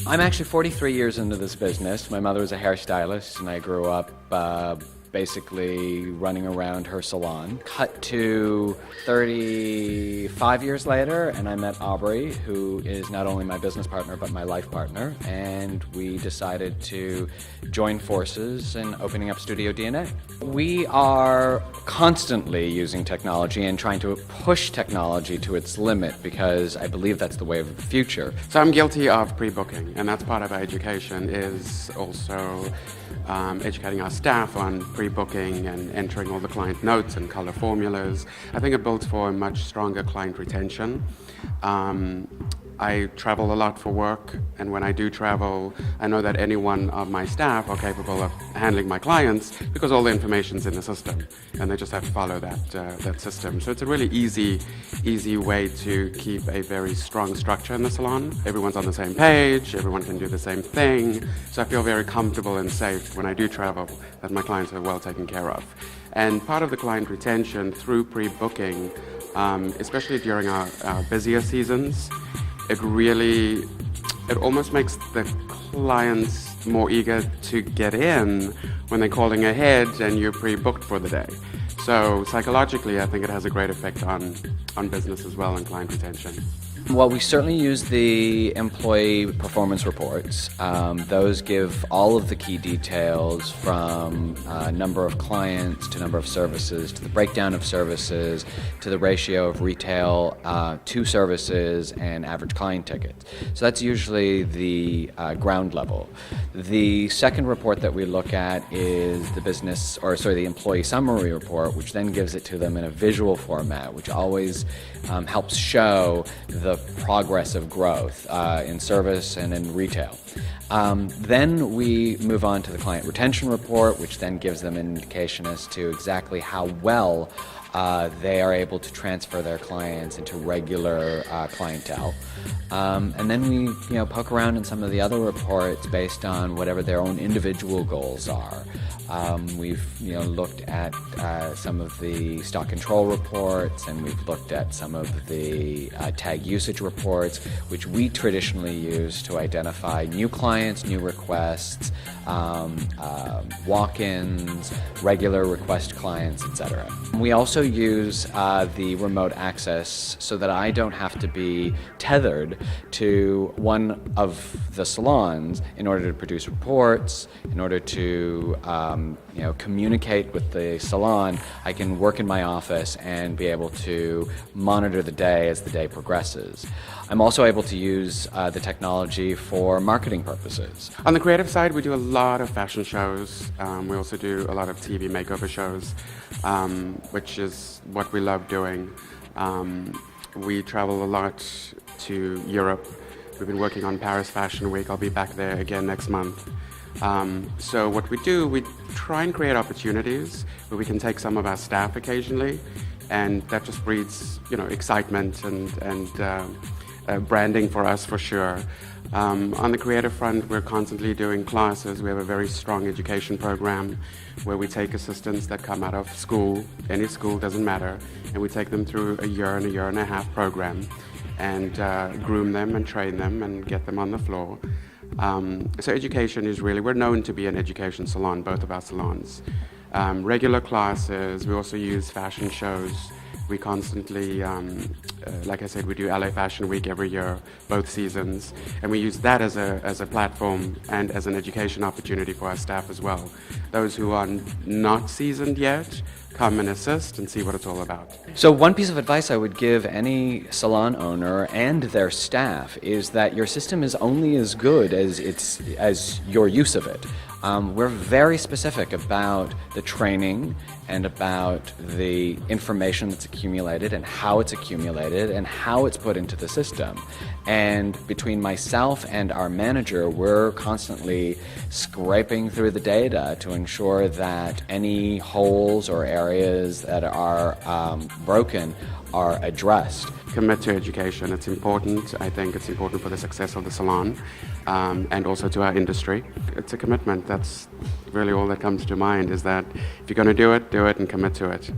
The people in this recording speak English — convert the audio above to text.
I'm actually 43 years into this business. My mother was a hairstylist, and I grew up basically running around her salon. Cut to 35 years later, and I met Aubrey, who is not only my business partner, but my life partner, and we decided to join forces in opening up Studio DNA. We are constantly using technology and trying to push technology to its limit, because I believe that's the way of the future. So I'm guilty of pre-booking, and that's part of our education, is also educating our staff on pre-booking and entering all the client notes and color formulas. I think it builds for a much stronger client retention. I travel a lot for work, and when I do travel, I know that any one of my staff are capable of handling my clients because all the information's in the system, and they just have to follow that system. So it's a really easy way to keep a very strong structure in the salon. Everyone's on the same page, everyone can do the same thing, so I feel very comfortable and safe when I do travel that my clients are well taken care of. And part of the client retention through pre-booking, especially during our busier seasons, it almost makes the clients more eager to get in when they're calling ahead and you're pre-booked for the day. So psychologically, I think it has a great effect on business as well and client retention. Well, we certainly use the employee performance reports. Those give all of the key details, from number of clients to number of services to the breakdown of services to the ratio of retail to services and average client tickets. So that's usually the ground level. The second report that we look at is the employee summary report, which then gives it to them in a visual format, which always helps show the progress of growth in service and in retail. Then we move on to the client retention report, which then gives them an indication as to exactly how well they are able to transfer their clients into regular clientele. And then we poke around in some of the other reports based on whatever their own individual goals are. We've looked at some of the stock control reports, and we've looked at some of the tag usage reports, which we traditionally use to identify new clients, new requests, walk-ins, regular request clients, etc. We also use the remote access so that I don't have to be tethered to one of the salons in order to produce reports, in order to communicate with the salon. I can work in my office and be able to monitor the day as the day progresses. I'm also able to use the technology for marketing purposes. On the creative side, we do a lot of fashion shows. We also do a lot of TV makeover shows, which is what we love doing. We travel a lot to Europe. We've been working on Paris Fashion Week. I'll be back there again next month. So what we do, we try and create opportunities where we can take some of our staff occasionally, and that just breeds, excitement and branding for us for sure. On the creative front, we're constantly doing classes. We have a very strong education program where we take assistants that come out of school, any school, doesn't matter, and we take them through a year and a half program and groom them and train them and get them on the floor. So education is really, we're known to be an education salon, both of our salons. Regular classes, we also use fashion shows. We constantly, like I said, we do LA Fashion Week every year, both seasons, and we use that as a platform and as an education opportunity for our staff as well. Those who are not seasoned yet come and assist and see what it's all about. So one piece of advice I would give any salon owner and their staff is that your system is only as good as your use of it. We're very specific about the training and about the information that's accumulated and how it's accumulated and how it's put into the system. And between myself and our manager, we're constantly scraping through the data to ensure that any holes or areas that are broken are addressed. Commit to education. It's important. I think it's important for the success of the salon and also to our industry. It's a commitment. That's really all that comes to mind, is that if you're going to do it and commit to it.